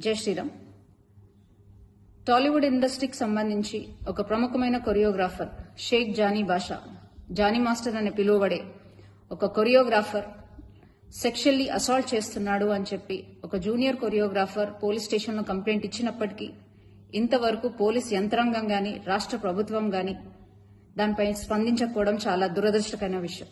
జై శ్రీరామ్. టాలీవుడ్ ఇండస్ట్రీకి సంబంధించి ఒక ప్రముఖమైన కొరియోగ్రాఫర్ షేక్ జానీ బాషా, జానీ మాస్టర్ అని పిలువబడే ఒక కొరియోగ్రాఫర్ సెక్షువల్లీ అసాల్ట్ చేస్తున్నాడు అని చెప్పి ఒక జూనియర్ కొరియోగ్రాఫర్ పోలీస్ స్టేషన్లో కంప్లైంట్ ఇచ్చినప్పటికీ ఇంతవరకు పోలీస్ యంత్రాంగం గాని రాష్ట్ర ప్రభుత్వం గాని దానిపై స్పందించకపోవడం చాలా దురదృష్టకరమైన విషయం.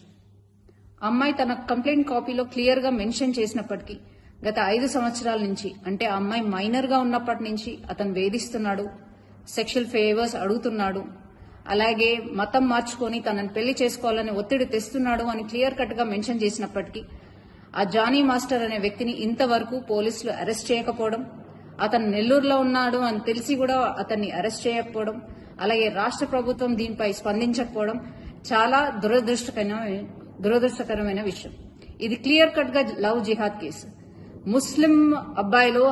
అమ్మాయి తన కంప్లైంట్ కాపీలో క్లియర్ గా మెన్షన్ చేసినప్పటికీ గత 5 సంవత్సరాల నుంచి, అంటే ఆ అమ్మాయి మైనర్ గా ఉన్నప్పటి నుంచి అతను వేధిస్తున్నాడు, సెక్షువల్ ఫేవర్స్ అడుగుతున్నాడు, అలాగే మతం మార్చుకొని తనని పెళ్లి చేసుకోవాలని ఒత్తిడి తెస్తున్నాడు అని క్లియర్ కట్ గా మెన్షన్ చేసినప్పటికీ ఆ జానీ మాస్టర్ అనే వ్యక్తిని ఇంతవరకు పోలీసులు అరెస్ట్ చేయకపోవడం, అతను నెల్లూరులో ఉన్నాడు అని తెలిసి కూడా అతన్ని అరెస్ట్ చేయకపోవడం, అలాగే రాష్ట్ర ప్రభుత్వం దీనిపై స్పందించకపోవడం చాలా దురదృష్టకరమైన విషయం. ఇది క్లియర్ కట్ గా లవ్ జిహాద్ కేసు. ముస్లిం అబ్బాయిలు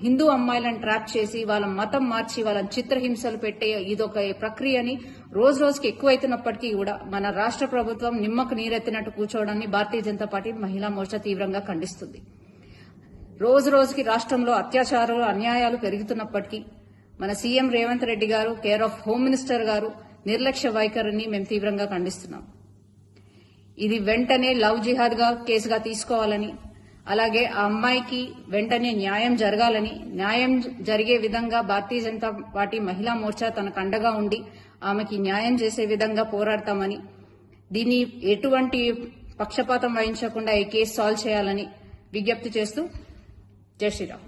హిందూ అమ్మాయిలను ట్రాప్ చేసి వాళ్ళ మతం మార్చి వాళ్ళని చిత్రహింసలు పెట్టే ఇదొక ప్రక్రియని రోజు రోజుకి ఎక్కువైతున్నప్పటికీ కూడా మన రాష్ట్ర ప్రభుత్వం నిమ్మకు నీరెత్తినట్టు కూర్చోవడాన్ని భారతీయ జనతా పార్టీ మహిళా మోర్చా తీవ్రంగా ఖండిస్తుంది. రోజు రోజుకి రాష్ట్రంలో అత్యాచారాలు అన్యాయాలు పెరుగుతున్నప్పటికీ మన సీఎం రేవంత్ రెడ్డి గారు, కేర్ ఆఫ్ హోమ్ మినిస్టర్ గారు నిర్లక్ష్య వైఖరిని మేము తీవ్రంగా ఖండిస్తున్నాం. ఇది వెంటనే లవ్ జిహాద్ గా కేసుగా తీసుకోవాలని, అలాగే ఆ అమ్మాయికి వెంటనే న్యాయం జరగాలని, న్యాయం జరిగే విధంగా భారతీయ జనతా పార్టీ మహిళా మోర్చా తనకు అండగా ఉండి ఆమెకి న్యాయం చేసే విధంగా పోరాడతామని, దీన్ని ఎటువంటి పక్షపాతం వహించకుండా ఈ కేసు సాల్వ్ చేయాలని విజ్ఞప్తి చేస్తూ జై శ్రీరామ్.